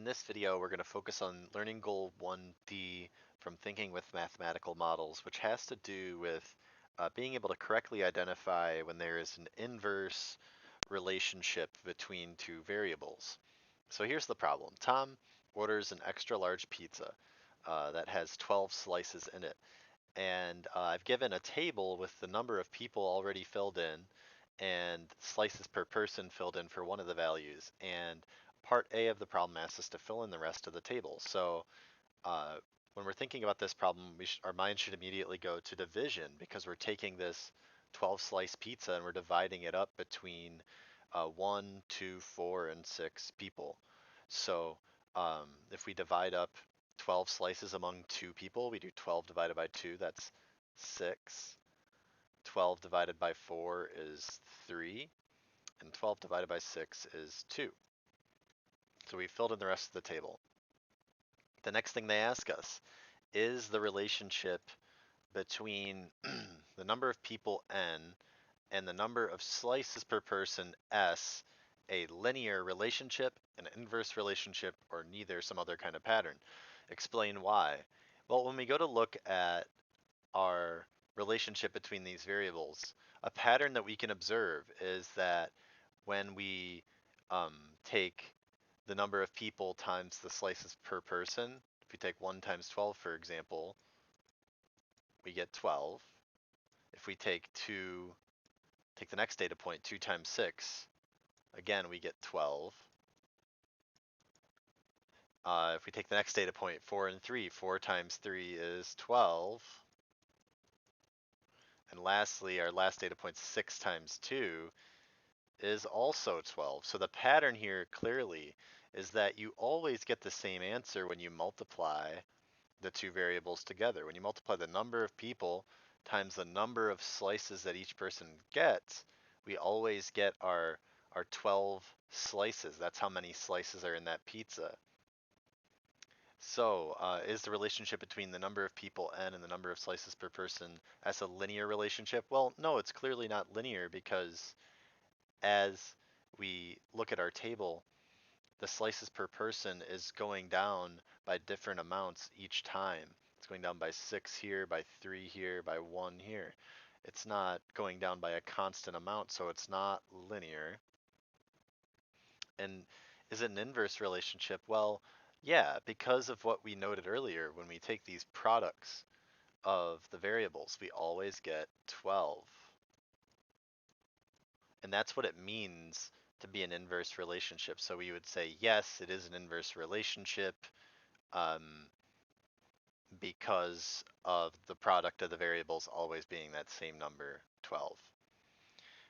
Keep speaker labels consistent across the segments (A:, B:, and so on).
A: In this video, we're going to focus on learning goal 1D from thinking with mathematical models, which has to do with being able to correctly identify when there is an inverse relationship between two variables. So here's the problem. Tom orders an extra large pizza that has 12 slices in it. And I've given a table with the number of people already filled in and slices per person filled in for one of the values. And part A of the problem asks us to fill in the rest of the table. So uh, when we're thinking about this problem, our mind should immediately go to division because we're taking this 12 slice pizza and we're dividing it up between 1, 2, 4, and 6 people. So if we divide up 12 slices among 2 people, we do 12 divided by 2, that's 6. 12 divided by 4 is 3, and 12 divided by 6 is 2. So we filled in the rest of the table. The next thing they ask us is the relationship between the number of people n and the number of slices per person s a linear relationship, an inverse relationship, or neither, some other kind of pattern. Explain why. Well, when we go to look at our relationship between these variables, a pattern that we can observe is that when we take the number of people times the slices per person, if we take 1 times 12, for example, we get 12. If we take the next data point, 2 times 6, again, we get 12. If we take the next data point, 4 and 3, 4 times 3 is 12. And lastly, our last data point, 6 times 2, is also 12. So the pattern here clearly is that you always get the same answer when you multiply the two variables together. When you multiply the number of people times the number of slices that each person gets, we always get our 12 slices. That's how many slices are in that pizza. So is the relationship between the number of people n and the number of slices per person as a linear relationship? Well, no, it's clearly not linear because as we look at our table, the slices per person is going down by different amounts each time. It's going down by 6 here, by 3 here, by 1 here. It's not going down by a constant amount, so it's not linear. And is it an inverse relationship? Well, yeah, because of what we noted earlier, when we take these products of the variables, we always get 12. And that's what it means to be an inverse relationship. So we would say, yes, it is an inverse relationship because of the product of the variables always being that same number, 12.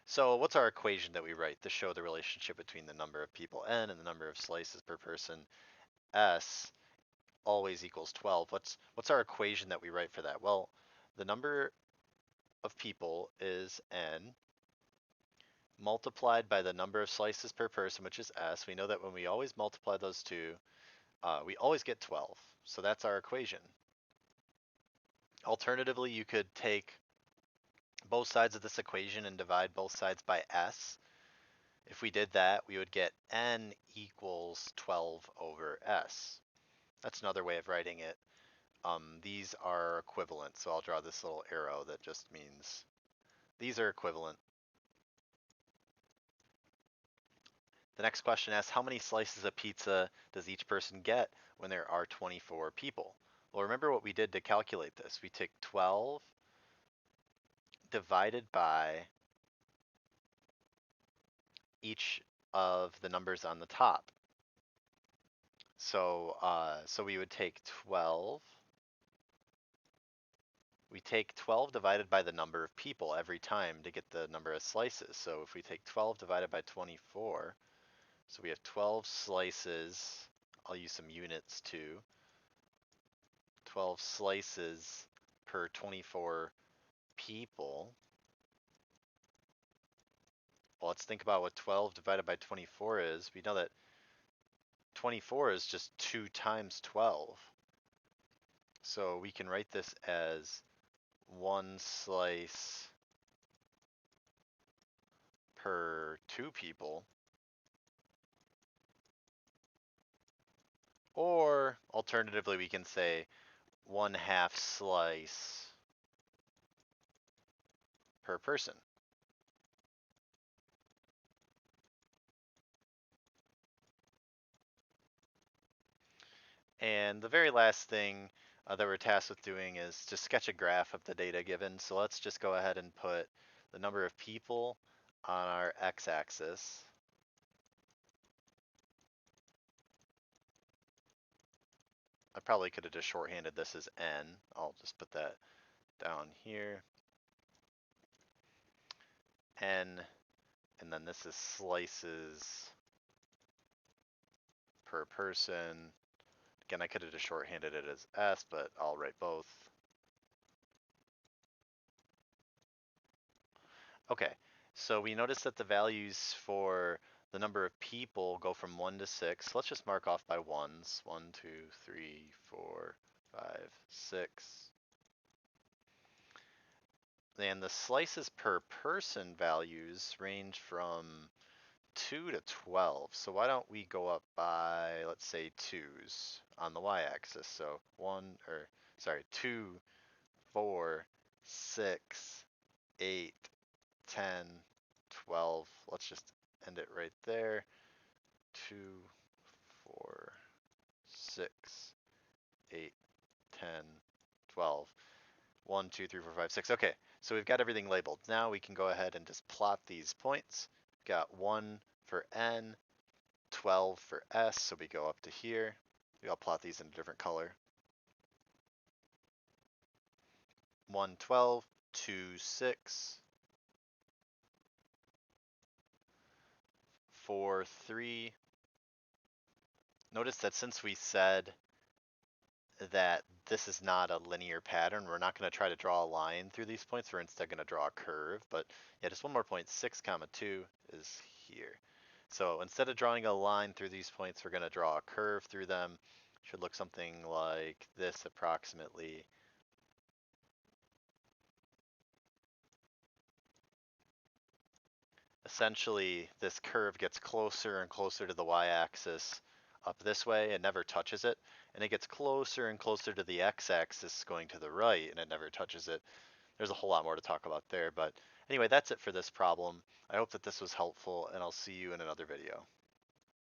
A: So what's our equation that we write to show the relationship between the number of people n and the number of slices per person s always equals 12? What's our equation that we write for that? Well, the number of people is n multiplied by the number of slices per person, which is s. We know that when we always multiply those two, we always get 12. So that's our equation. Alternatively, you could take both sides of this equation and divide both sides by s. If we did that, we would get n equals 12 over s. That's another way of writing it. These are equivalent, so I'll draw this little arrow that just means these are equivalent. The next question asks, how many slices of pizza does each person get when there are 24 people? Well, remember what we did to calculate this. We took 12 divided by each of the numbers on the top. So, so we would take 12. We take 12 divided by the number of people every time to get the number of slices. So if we take 12 divided by 24, so we have 12 slices. I'll use some units too. 12 slices per 24 people. Well, let's think about what 12 divided by 24 is. We know that 24 is just 2 times 12. So we can write this as 1 slice per 2 people. alternatively, we can say 1/2 slice per person. And the very last thing that we're tasked with doing is to sketch a graph of the data given. So let's just go ahead and put the number of people on our x-axis. I probably could have just shorthanded this as n. I'll just put that down here. N, and then this is slices per person. Again, I could have just shorthanded it as S, but I'll write both. Okay, so we notice that the values for the number of people go from 1 to 6. Let's just mark off by ones. 1, 2, 3, 4, 5, 6. And the slices per person values range from 2 to 12. So why don't we go up by, let's say, 2s on the y-axis. So 2, 4, 6, 8, 10, 12. Let's just end it right there. 2, 4, 6, 8, 10, 12. 1, 2, 3, 4, 5, 6. Okay, so we've got everything labeled. Now we can go ahead and just plot these points. We've got 1 for n, 12 for s, so we go up to here. I'll plot these in a different color. 1, 12, 2, 6, 4, 3. Notice that since we said that this is not a linear pattern, we're not going to try to draw a line through these points. We're instead going to draw a curve. But yeah, just one more point, 6 comma 2 is here. So instead of drawing a line through these points, we're going to draw a curve through them. Should look something like this approximately. Essentially, this curve gets closer and closer to the y-axis up this way and never touches it. And it gets closer and closer to the x-axis going to the right and it never touches it. There's a whole lot more to talk about there, but anyway, that's it for this problem. I hope that this was helpful and I'll see you in another video.